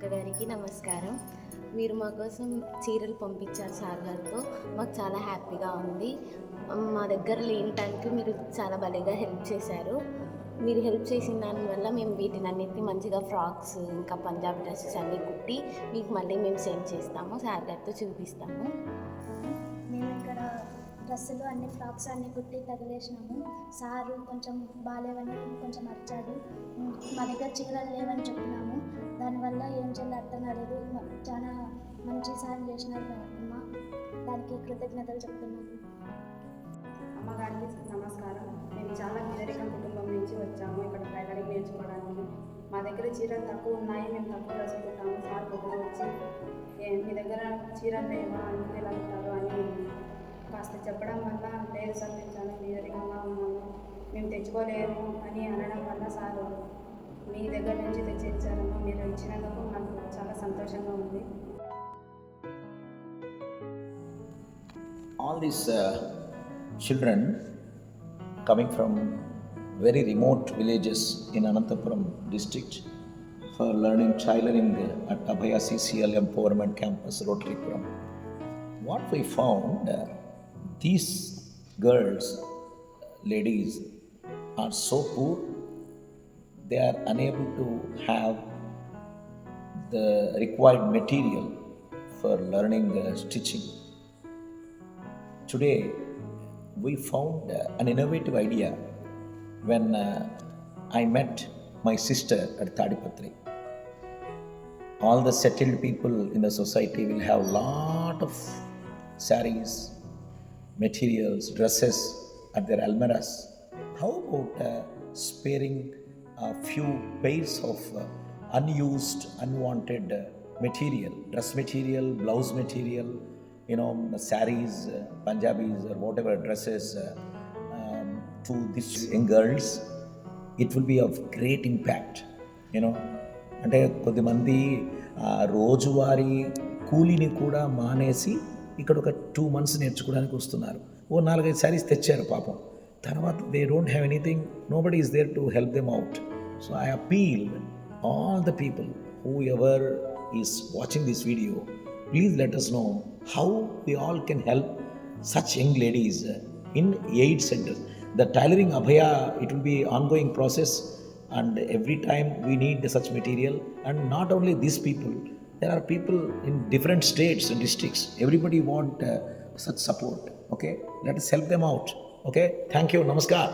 అక్కగారికి నమస్కారం. మీరు మా కోసం చీరలు పంపించారు సార్ గారితో. మాకు చాలా హ్యాపీగా ఉంది. మా దగ్గర లేని టైంకి మీరు చాలా భలేగా హెల్ప్ చేశారు. మీరు హెల్ప్ చేసిన దానివల్ల మేము వీటినన్నిటిని మంచిగా ఫ్రాక్స్, ఇంకా పంజాబీ డ్రెస్సెస్ అన్నీ కుట్టి మీకు మళ్ళీ మేము సెండ్ చేస్తాము. సార్ గారితో చూపిస్తాము. మేము ఇక్కడ డ్రెస్సులు అన్ని ఫ్రాక్స్ అన్నీ కుట్టి తగిలేసినాము. సారు కొంచెం బాగాలేవని కొంచెం అరిచాడు. మా దగ్గర చీరలు లేవని చెప్పినాము. దానివల్ల ఏం చేయాలో అర్థం కాలేదు. చాలా మంచి సాయం చేసినారు అమ్మ. దానికి కృతజ్ఞతలు చెప్తున్నాము. అమ్మగారికి నమస్కారం. మేము చాలా పేదరిక కుటుంబం నుంచి వచ్చాము ఇక్కడ టైలరింగ్ నేర్చుకోవడానికి. మా దగ్గర చీరలు తక్కువ ఉన్నాయి, మేము తక్కువ రాసుకుంటాము. సార్ పొద్దున వచ్చి మీ దగ్గర చీరలు లేవా, అందుకు ఎలా ఉంటారు అని కాస్త చెప్పడం వల్ల, లేదు సార్ మేము చాలా పేదరికంగా ఉన్నాము, మేము తెచ్చుకోలేము అని అనడం వల్ల సార్ మీ దగ్గర నుంచి తెచ్చిచ్చారమ్మా. మీరు ఇచ్చినందుకు నాకు చాలా సంతోషంగా ఉంది. All these children coming from very remote villages in Anantapuram district for learning tailoring at Abhaya CCL Empowerment Campus, Rotarypuram. What we found, these girls, ladies are so poor, they are unable to have the required material for learning stitching. Today, we found an innovative idea when I met my sister at Tadipatri. All the settled people in the society will have lot of sarees, materials, dresses at their almirahs. How about sparing a few pairs of unused, unwanted material, dress material, blouse material, sarees, Punjabis or whatever dresses to these young girls? It will be of great impact. అంటే కొద్దిమంది రోజువారీ కూలీని కూడా మానేసి ఇక్కడ ఒక 2 months నేర్చుకోవడానికి వస్తున్నారు. 4-5 sarees తెచ్చారు పాపం. తర్వాత they don't have anything, nobody is there to help them out. So I appeal all the people who ever is watching this video, please let us know how we all can help such young ladies in aid centers. The tailoring Abhaya, it will be ongoing process, and every time we need such material. And not only these people, there are people in different states and districts. Everybody want such support. Okay, let us help them out. Okay, thank you. Namaskar.